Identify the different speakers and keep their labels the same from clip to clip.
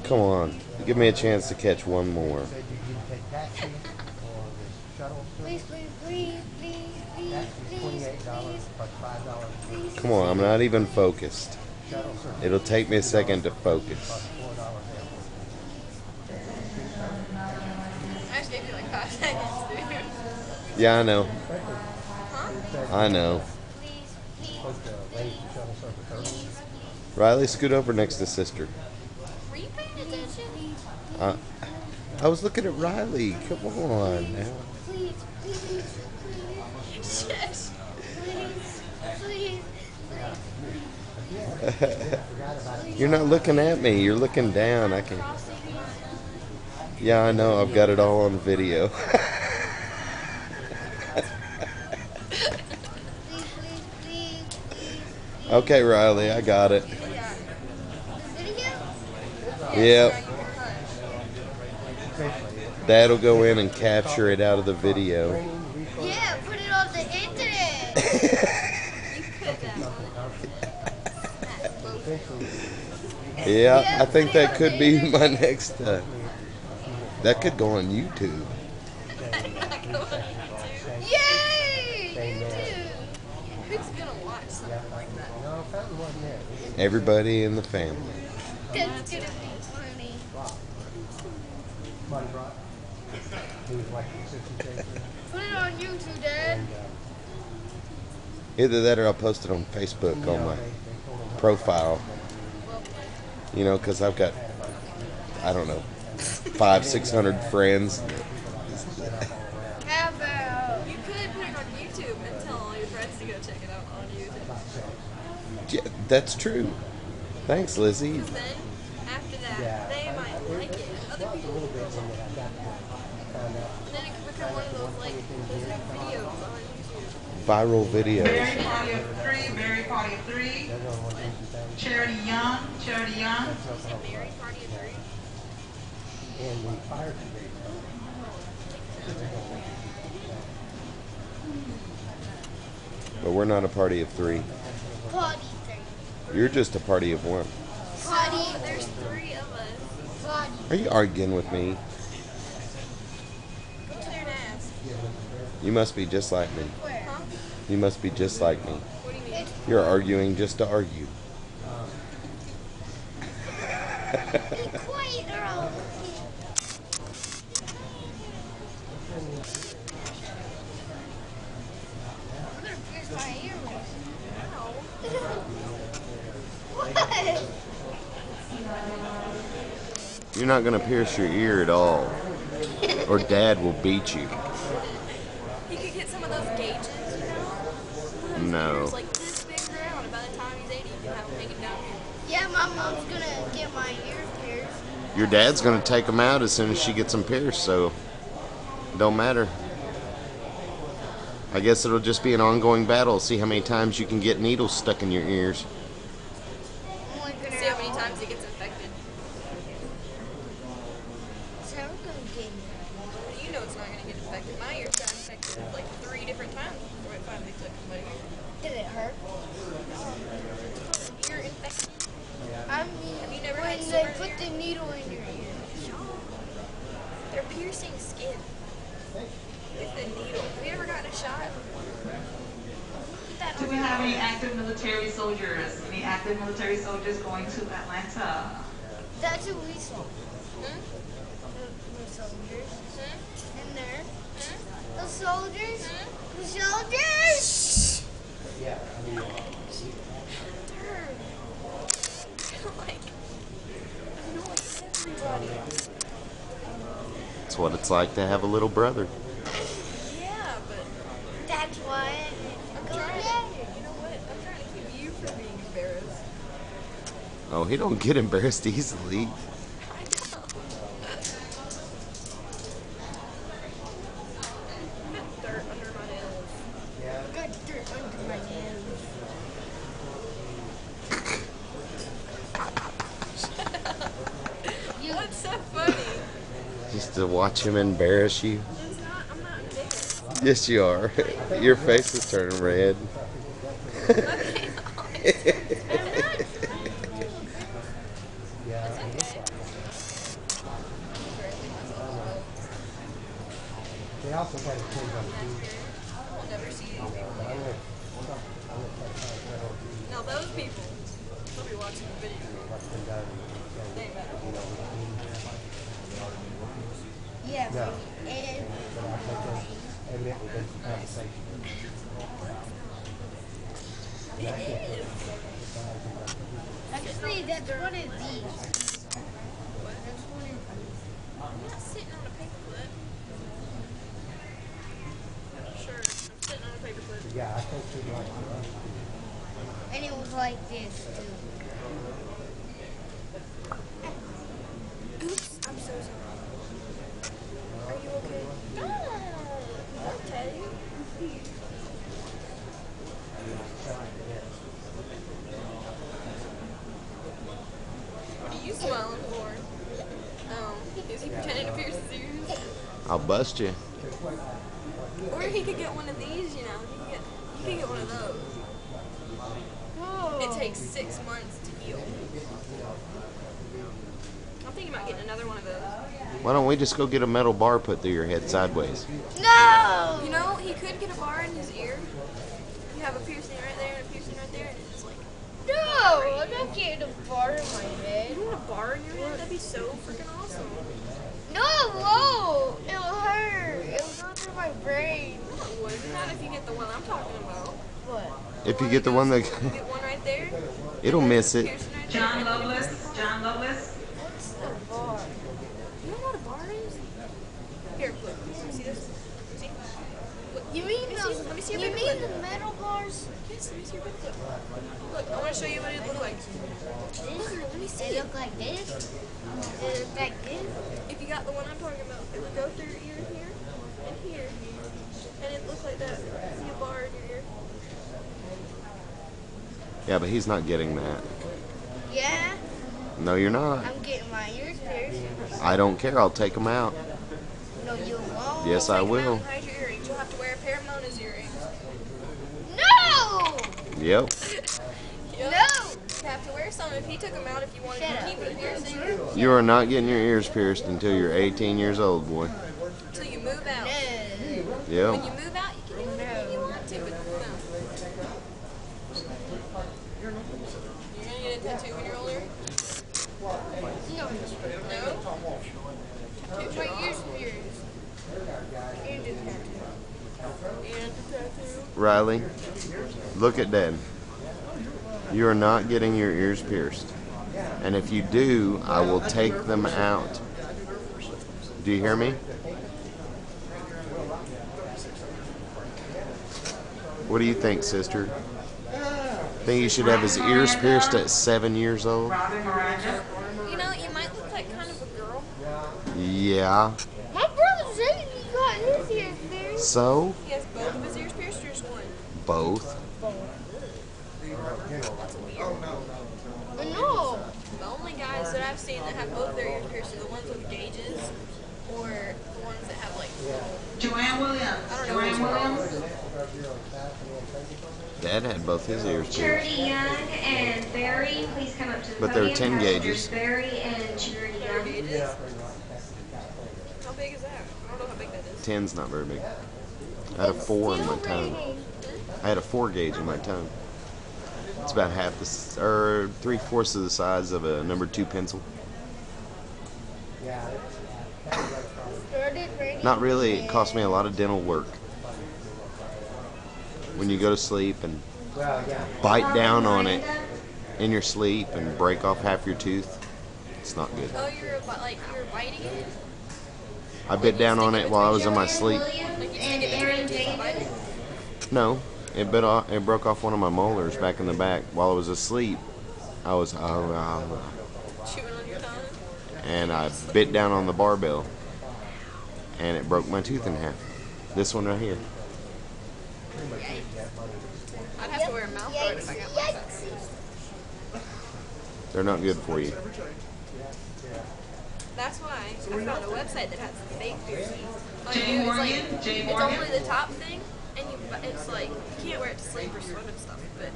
Speaker 1: Come on. Give me a chance to catch one more.
Speaker 2: Please, please, please, please, please, please, please.
Speaker 1: Come on, I'm not even focused. It'll take me a second to focus.
Speaker 3: I just gave you like 5 seconds, dude.
Speaker 1: Yeah, I know.
Speaker 3: Huh?
Speaker 1: I know.
Speaker 2: Please, please, please.
Speaker 1: Riley, scoot over next to sister.
Speaker 3: Were you paying attention?
Speaker 1: I, I was looking at Riley. Come on now.
Speaker 2: Please, please, please.
Speaker 3: Yes.
Speaker 2: Please, please.
Speaker 1: You're not looking at me. You're looking down. I can. Yeah, I know. I've got it all on video. Okay, Riley, I got it. Yep. Dad'll go in and capture it out of the video.
Speaker 2: Yeah, put it on the internet.
Speaker 1: Yeah, I think that could be my next. That could go on YouTube.
Speaker 2: Yay! YouTube.
Speaker 3: Who's gonna watch something like that?
Speaker 1: Everybody in the family.
Speaker 2: That's gonna be funny. Put it on YouTube, Dad.
Speaker 1: Either that or I'll post it on Facebook on my profile. You know, because I've got, I don't know, 500-600 friends.
Speaker 2: How about?
Speaker 3: You could put it on YouTube and tell all your friends to go check it out on YouTube.
Speaker 1: Yeah, that's true. Thanks, Lizzie.
Speaker 3: Because then, after that, they might like it. Other people will like it. And then it could become one of those, like, those videos on YouTube.
Speaker 1: Viral videos.
Speaker 4: Berry Party of 3, Berry Party of 3. Charity Young, Charity Young.
Speaker 3: Mary Party of 3.
Speaker 1: But we're not a party of 3.
Speaker 2: Potty thing.
Speaker 1: You're just a party of 1.
Speaker 2: Potty.
Speaker 3: There's 3 of us.
Speaker 2: Potty.
Speaker 1: Are you arguing with me?
Speaker 3: Go to their ass.
Speaker 1: You must be just like me.
Speaker 2: Where?
Speaker 3: Huh?
Speaker 1: You must be just like me.
Speaker 3: What do you mean?
Speaker 1: You're arguing just to argue.
Speaker 2: Be quiet, girl. I'm gonna pierce my ear. What?
Speaker 1: You're not going to pierce your ear at all. Or Dad will beat you.
Speaker 3: He could get some of those gauges, you know?
Speaker 1: No.
Speaker 3: Ears like this big around, and by the time he's 80, you can have him hanging down here.
Speaker 2: Yeah, my mom's gonna get my ear pierced.
Speaker 1: Your dad's going to take them out as soon as she gets them pierced, so it don't matter. I guess it'll just be an ongoing battle. See how many times you can get needles stuck in your ears.
Speaker 2: I'm only gonna
Speaker 3: See how many times it gets infected.
Speaker 2: So I'm gonna get
Speaker 3: You know it's not going to get infected. My ears got infected like 3 different times before it finally took my ear.
Speaker 2: Did it hurt?
Speaker 3: Ear infection.
Speaker 2: I mean,
Speaker 3: Have you never had
Speaker 2: when they
Speaker 3: sore
Speaker 2: put
Speaker 3: ear?
Speaker 2: the needle in your ear.
Speaker 3: They're piercing skin with a needle. Have you ever gotten a shot? Put that
Speaker 4: Do
Speaker 3: on
Speaker 4: we
Speaker 3: your
Speaker 4: have any active military soldiers? Any active military soldiers going to Atlanta?
Speaker 2: That's what we saw.
Speaker 3: Hmm?
Speaker 2: The soldiers
Speaker 3: Hmm?
Speaker 2: in there.
Speaker 3: Hmm?
Speaker 2: The soldiers.
Speaker 3: Hmm?
Speaker 2: The soldiers.
Speaker 3: Like, annoy everybody.
Speaker 1: That's what it's like to have a little brother.
Speaker 3: Yeah, but
Speaker 2: That's why.
Speaker 3: I'm trying to, you know what? I'm trying to keep you from being embarrassed.
Speaker 1: Oh, he don't get embarrassed easily.
Speaker 3: I know. Dirt under my nails.
Speaker 2: Got dirt under my nails.
Speaker 3: What's so funny?
Speaker 1: Just to watch him embarrass you.
Speaker 3: It's not, I'm not embarrassed.
Speaker 1: Yes, you are. Your face is turning red.
Speaker 3: Okay,
Speaker 5: They also kind of change on the
Speaker 3: That's weird. We'll never see these people again. Now those people, they'll be watching the video. They ain't better.
Speaker 2: Yeah,
Speaker 5: No.
Speaker 2: and
Speaker 5: Evidently, there's a conversation.
Speaker 2: actually, that's one of these. That's one of
Speaker 3: I'm not sitting on a paperclip. Sure, I'm sitting on a paperclip.
Speaker 5: Yeah, I think she'd like
Speaker 2: and it was like this too.
Speaker 3: Oops, I'm so sorry. Are you okay? Okay. What are you smiling for? Is he pretending to pierce his ears?
Speaker 1: I'll bust you.
Speaker 3: Or he could get one of these, you know. He could get one of those. It takes 6 months to heal. I'm thinking about getting another one of those.
Speaker 1: Why don't we just go get a metal bar put through your head sideways?
Speaker 2: No!
Speaker 3: You know, he could get a bar in his ear. You have a piercing right there and a piercing right there, and it's just like,
Speaker 2: No! I'm not getting a bar in my head.
Speaker 3: you want a bar in your head? That'd be so freaking awesome.
Speaker 2: No, it won't. It'll hurt. It'll go through my brain.
Speaker 3: No, it wouldn't. Not if you get the one I'm talking about.
Speaker 2: What?
Speaker 1: If you get the one that,
Speaker 3: You get one right there.
Speaker 1: it'll miss it.
Speaker 3: Piercing right there,
Speaker 4: John
Speaker 3: and then you
Speaker 4: Lovelace,
Speaker 3: press the bar.
Speaker 4: John Lovelace.
Speaker 2: What's the bar?
Speaker 3: You know what a bar is? Here, look. See this? See? Look.
Speaker 2: You mean
Speaker 3: Let me
Speaker 2: those?
Speaker 3: see- let me see your
Speaker 2: You
Speaker 3: paper
Speaker 2: mean
Speaker 3: clip.
Speaker 2: the metal bars?
Speaker 3: Yes, let me see your paper clip. Look, I want to show you what it looked like. Look, let me see
Speaker 2: They
Speaker 3: it.
Speaker 2: look like this. They look like this.
Speaker 3: If you got the one I'm talking about, it would go through your ear here and here, and it looks like that. See a bar in your ear?
Speaker 1: Yeah, but he's not getting that.
Speaker 2: Yeah,
Speaker 1: No, you're not.
Speaker 2: I'm getting my ears pierced.
Speaker 1: I don't care. I'll take them out.
Speaker 2: No, you won't.
Speaker 1: Yes, I
Speaker 3: Take 'em out
Speaker 1: will.
Speaker 3: and hide your earrings. You'll have to wear a pair of Mona's earrings.
Speaker 2: No!
Speaker 1: Yep.
Speaker 3: Yep.
Speaker 2: No!
Speaker 3: You have to wear some if he took them out if you wanted
Speaker 2: Shut
Speaker 3: to
Speaker 2: up.
Speaker 3: keep a piercing
Speaker 1: You are not getting your ears pierced until you're 18 years old, boy.
Speaker 3: until you move out.
Speaker 2: No.
Speaker 3: When you
Speaker 1: Yep.
Speaker 3: move out, you can do anything you want to, but no. You're gonna get a tattoo when you're older?
Speaker 2: No.
Speaker 3: No?
Speaker 2: My ears pierced. And a tattoo.
Speaker 3: And a tattoo.
Speaker 1: Riley, look at Dad. You are not getting your ears pierced. And if you do, I will take them out. Do you hear me? What do you think, sister? Think he should have his ears pierced at 7 years old?
Speaker 4: Robin Miranda.
Speaker 3: You know, you might look like kind of a girl.
Speaker 1: Yeah.
Speaker 2: My brother said he got his ears pierced.
Speaker 1: So?
Speaker 3: He has both of his ears pierced or just one?
Speaker 1: Both.
Speaker 3: That's weird.
Speaker 2: No.
Speaker 3: The only guys that I've seen that have both their ears pierced are the ones with gauges or the ones that have like
Speaker 4: Joanne Williams. Joanne Williams.
Speaker 1: Dad had both his ears pierced.
Speaker 6: Charity Young and Barry, please come up to the
Speaker 1: But they're
Speaker 6: podium.
Speaker 1: 10 gauges.
Speaker 6: Barry and Charity
Speaker 3: their
Speaker 6: Young.
Speaker 3: gauges. How big is that? I don't know how big that is.
Speaker 1: 10's not very big. I had a 4 in my tongue. I had a 4 gauge in my tongue. It's about half the, or 3/4 of the size of a number 2 pencil. Not really. It cost me a lot of dental work. When you go to sleep and bite down on it in your sleep and break off half your tooth, it's not good.
Speaker 3: Oh, you were biting it?
Speaker 1: I bit down on it while I was in my sleep.
Speaker 6: Williams
Speaker 3: Like you
Speaker 6: and
Speaker 3: stick it between
Speaker 6: Aaron
Speaker 3: your teeth and bite
Speaker 6: Davis.
Speaker 3: it?
Speaker 1: No, it bit off. It broke off one of my molars back in the back while I was asleep. I was
Speaker 3: Chewing on your tongue?
Speaker 1: and I bit down on the barbell, and it broke my tooth in half. This one right here.
Speaker 3: I'd have to wear a mouth guard if I got one.
Speaker 1: They're not good for you.
Speaker 3: That's why I found a website that has fake piercings. All you
Speaker 4: Jay
Speaker 3: do is
Speaker 4: Morgan, Jay
Speaker 3: it's
Speaker 4: Morgan.
Speaker 3: only the top thing, and you but it's like you can't wear it to sleep or swim and stuff. But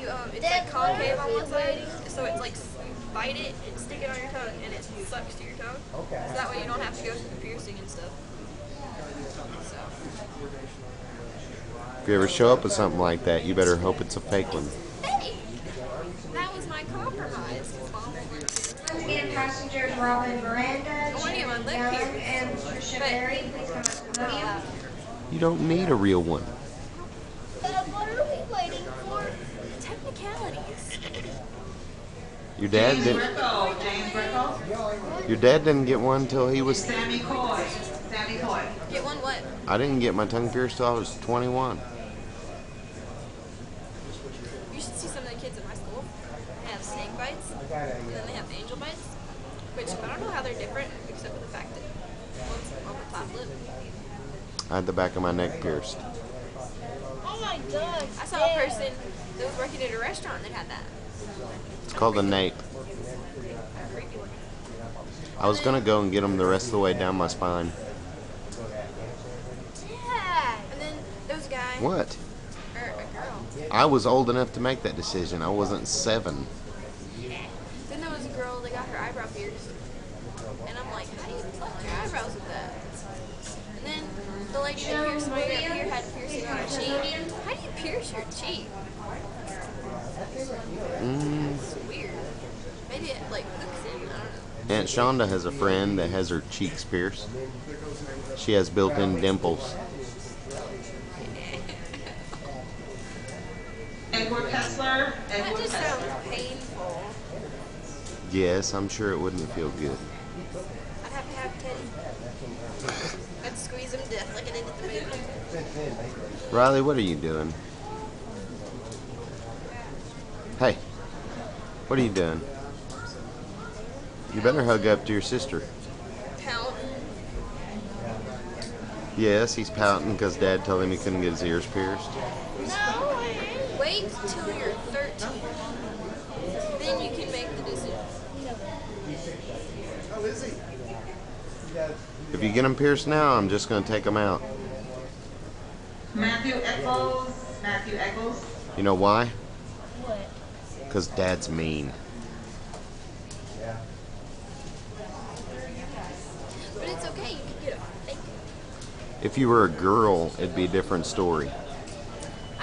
Speaker 3: you it's like concave on one side, so it's like you bite it and stick it on your tongue, and it sucks to your tongue. So that way you don't have to go through the piercing and stuff. So.
Speaker 1: If you ever show up with something like that, you better hope it's a fake one.
Speaker 3: Hey, that was my compromise. Mom wanted to.
Speaker 6: Once again, passengers Robin Miranda,
Speaker 3: I want to get my lip
Speaker 6: Young,
Speaker 3: pierced.
Speaker 6: and Patricia Berry, please come up to the podium.
Speaker 1: You don't need a real one.
Speaker 2: What are we waiting for?
Speaker 3: Technicalities.
Speaker 1: Your dad
Speaker 4: James
Speaker 1: didn't.
Speaker 4: Bricko. James Bricko.
Speaker 1: Your dad didn't get one until he was.
Speaker 4: Sammy Coy. Sammy Coy.
Speaker 3: Get one what?
Speaker 1: I didn't get my tongue pierced till I was 21.
Speaker 3: You should see some of the kids in my school. They have snake bites, and then they have angel bites, which I don't know how they're different, except for the fact that one's on the top lip.
Speaker 1: I had the back of my neck pierced.
Speaker 2: Oh my god.
Speaker 3: I saw a person that was working at a restaurant that had that.
Speaker 1: It's called a nape.
Speaker 3: Creepy looking.
Speaker 1: I was gonna go and get them the rest of the way down my spine.
Speaker 2: Dad.
Speaker 3: And then there was a guy,
Speaker 1: What?
Speaker 3: or a girl.
Speaker 1: I was old enough to make that decision. I wasn't 7.
Speaker 3: Then there was a girl that got her eyebrow pierced. And I'm like, how do you pluck your eyebrows with that? And then the lady that pierced my ear here had piercing on her cheek. How do you pierce your cheek? It's weird. Maybe it like hooks in, I don't know.
Speaker 1: Aunt Shonda has a friend that has her cheeks pierced. She has built-in dimples.
Speaker 4: Edward Kessler.
Speaker 3: That
Speaker 4: Edward
Speaker 3: just
Speaker 4: Kessler.
Speaker 3: sounds painful.
Speaker 1: Yes, I'm sure it wouldn't feel good.
Speaker 3: I'd have to have Teddy. I'd squeeze him to death like I did at the movie.
Speaker 1: Riley, what are you doing? Hey, what are you doing? You better hug up to your sister.
Speaker 3: Pouting.
Speaker 1: Yes, he's pouting because Dad told him he couldn't get his ears pierced.
Speaker 2: No way.
Speaker 3: Wait till you're 13. Then you can make the decision.
Speaker 1: If you get them pierced now, I'm just going to take them out.
Speaker 4: Matthew Eccles. Matthew Eccles.
Speaker 1: You know why?
Speaker 2: What?
Speaker 1: Because Dad's mean.
Speaker 3: But it's okay, you can get a fake.
Speaker 1: If you were a girl, it'd be a different story.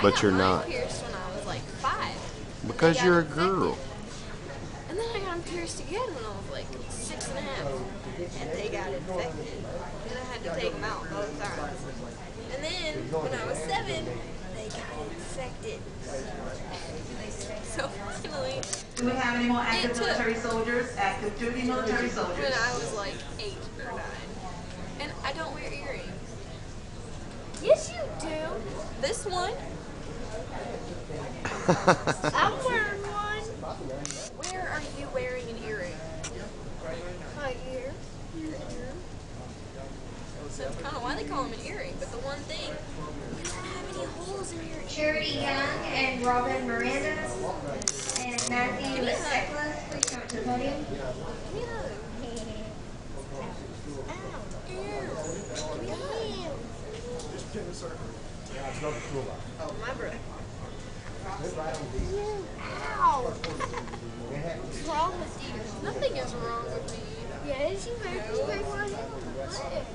Speaker 1: But you're
Speaker 3: I got
Speaker 1: not.
Speaker 3: mine pierced when I was like 5.
Speaker 1: Because
Speaker 3: They got
Speaker 1: you're a
Speaker 3: infected.
Speaker 1: girl.
Speaker 3: And then I got them pierced again when I was like 6 and a half. And they got infected. And I had to take them out both times. And then when I was 7, they got infected. So finally,
Speaker 4: Do we have any more active
Speaker 3: It took-
Speaker 4: military soldiers? Active duty military soldiers.
Speaker 3: when I was like 8 or 9. And I don't wear earrings.
Speaker 2: Yes, you do.
Speaker 3: This one,
Speaker 2: I'm wearing one.
Speaker 3: where are you wearing an earring?
Speaker 2: My ear.
Speaker 3: Your ear. So that's kind of why they call them an earring. But the one thing, you don't have any holes in your ear.
Speaker 6: Charity Young and Robin Miranda, and Matthew Eccles, please come up to the podium.
Speaker 3: Give me a hug. Ew. Give me a hug. Oh, my breath.
Speaker 2: Ow. What's wrong with you?
Speaker 3: Nothing is wrong with me.
Speaker 2: Yes, you make me break my hand.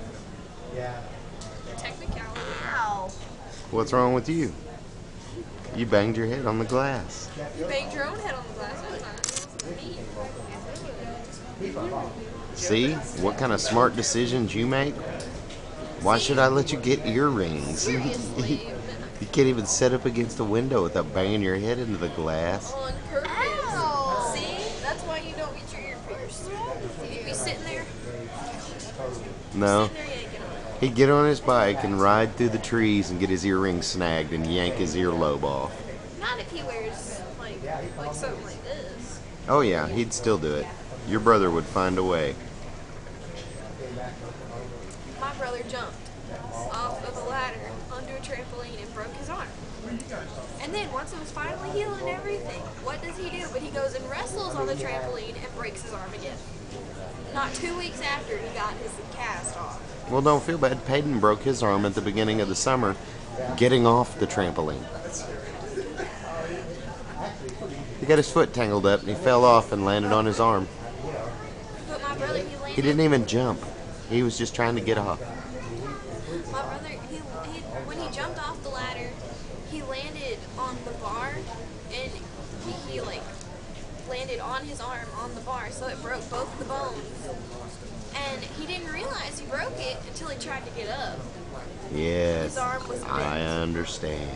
Speaker 3: Technicality.
Speaker 2: Ow.
Speaker 1: What's wrong with you? You banged your head on the glass.
Speaker 3: You banged your own head on the glass that time. It wasn't me.
Speaker 1: See what kind of smart decisions you make? Why should I let you get earrings?
Speaker 3: Seriously.
Speaker 1: You can't even sit up against a window without banging your head into the glass.
Speaker 3: On purpose.
Speaker 2: Ow.
Speaker 3: See? That's why you don't get your ear pierced. You'd be sitting there.
Speaker 1: No.
Speaker 3: Sitting there yanking on it.
Speaker 1: He'd get on his bike and ride through the trees and get his earring snagged and yank his earlobe off.
Speaker 3: Not if he wears like something like this.
Speaker 1: Oh yeah, he'd still do it. Your brother would find a way.
Speaker 3: My brother jumped off of a ladder onto a trampoline and broke his arm. And then once it was finally healed and everything, what does he do? But he goes and wrestles on the trampoline and breaks his arm again. Not 2 weeks after he got his cast off.
Speaker 1: Well, don't feel bad. Peyton broke his arm at the beginning of the summer, getting off the trampoline. He got his foot tangled up and he fell off and landed on his arm.
Speaker 3: But my brother, he
Speaker 1: He
Speaker 3: landed.
Speaker 1: didn't even jump. He was just trying to get off.
Speaker 3: My brother, when he jumped off the ladder, he landed on the bar, and he like landed on his arm on the bar, so it broke both the bones. And he didn't realize he broke it until he tried to get up.
Speaker 1: Yes,
Speaker 3: His arm was bent.
Speaker 1: I understand.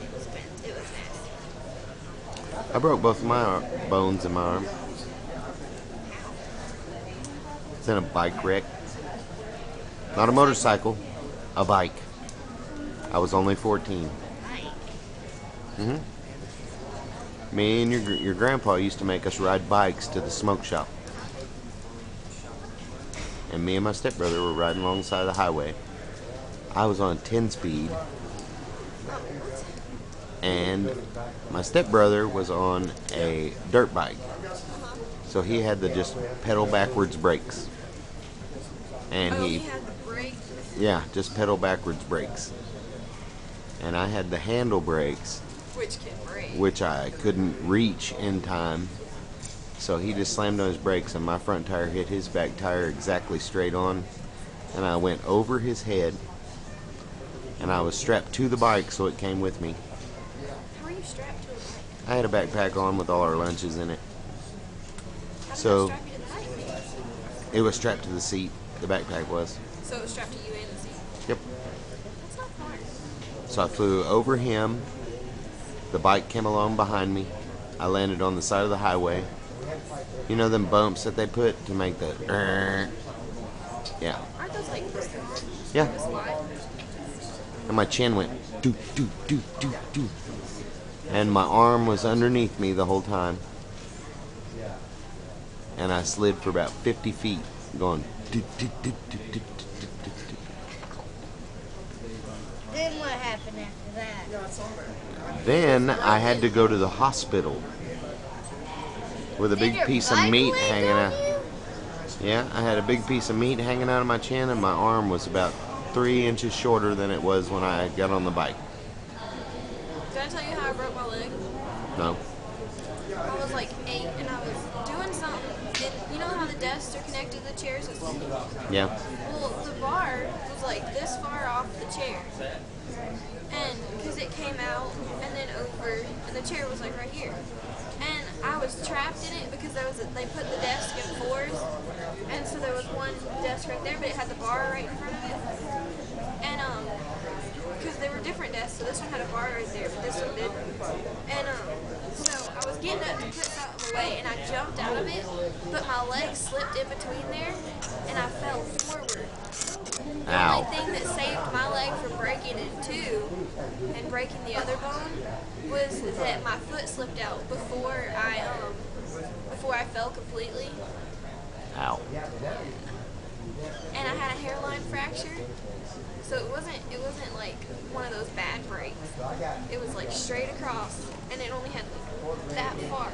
Speaker 3: It was bent. It was nasty.
Speaker 1: I broke both of my bones in my arm. It's in a bike wreck. Not a motorcycle, a bike. I was only 14. Me and your grandpa used to make us ride bikes to the smoke shop. And me and my stepbrother were riding alongside the highway. I was on a 10-speed. And my stepbrother was on a dirt bike. So he had the just pedal backwards brakes. And
Speaker 3: Oh, he had the brake.
Speaker 1: yeah, just pedal backwards brakes. And I had the handle brakes,
Speaker 3: Which can break.
Speaker 1: which I couldn't reach in time. So he just slammed on his brakes and my front tire hit his back tire exactly straight on. And I went over his head. And I was strapped to the bike so it came with me.
Speaker 3: How were you strapped to a bike?
Speaker 1: I had a backpack on with all our lunches in it.
Speaker 3: How did
Speaker 1: So-
Speaker 3: that strap you to the bike?
Speaker 1: It was strapped to the seat. The backpack was.
Speaker 3: So it was strapped to you and the seat.
Speaker 1: Yep.
Speaker 3: That's not hard.
Speaker 1: So I flew over him. The bike came along behind me. I landed on the side of the highway. You know them bumps that they put to make the yeah.
Speaker 3: Aren't those like this?
Speaker 1: Yeah.
Speaker 3: This line?
Speaker 1: And my chin went doo doo doo doo doo. And my arm was underneath me the whole time. And I slid for about 50 feet going doo doo doo doo doo doo doo doo.
Speaker 2: Then what happened after that?
Speaker 1: Then I had to go to the hospital with a
Speaker 2: Did
Speaker 1: big
Speaker 2: your
Speaker 1: piece of
Speaker 2: bike
Speaker 1: meat
Speaker 2: land
Speaker 1: hanging
Speaker 2: on
Speaker 1: out.
Speaker 2: you?
Speaker 1: Yeah, I had a big piece of meat hanging out of my chin, and my arm was about 3 inches shorter than it was when I got on the bike.
Speaker 3: Did I tell you how I broke my leg?
Speaker 1: No.
Speaker 3: I was like 8 and I was doing something. And you know how the desks are connected to the chairs?
Speaker 1: Yeah.
Speaker 3: Well, the bar was like this far off the chair. And because it came out and then over, and the chair was like right here. And I was trapped in it because they put the desk in fours. And so there was one desk right there, but it had the bar right in front of it. And because they were different desks, so this one had a bar right there, but this one didn't. And so I was getting up to put something away, and I jumped out of it, but my leg slipped in between there, and I fell forward. The
Speaker 1: Ow.
Speaker 3: only thing that saved my leg from breaking in two and breaking the other bone was that my foot slipped out before I fell completely,
Speaker 1: Ow.
Speaker 3: and I had a hairline fracture. So it wasn't like one of those bad breaks. It was like straight across, and it only had like that far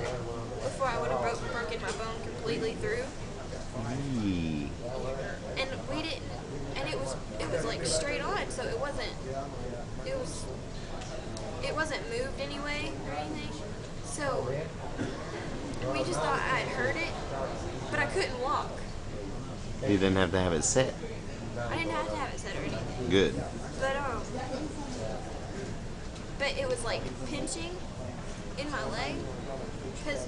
Speaker 3: before I would have broken my bone completely through.
Speaker 1: Yee.
Speaker 3: And we didn't, and it was like straight on, so it wasn't moved anyway or anything. So we just thought I had hurt it, but I couldn't walk.
Speaker 1: You didn't have to have it set.
Speaker 3: I didn't have to have it set or anything.
Speaker 1: Good.
Speaker 3: But it was like pinching in my leg because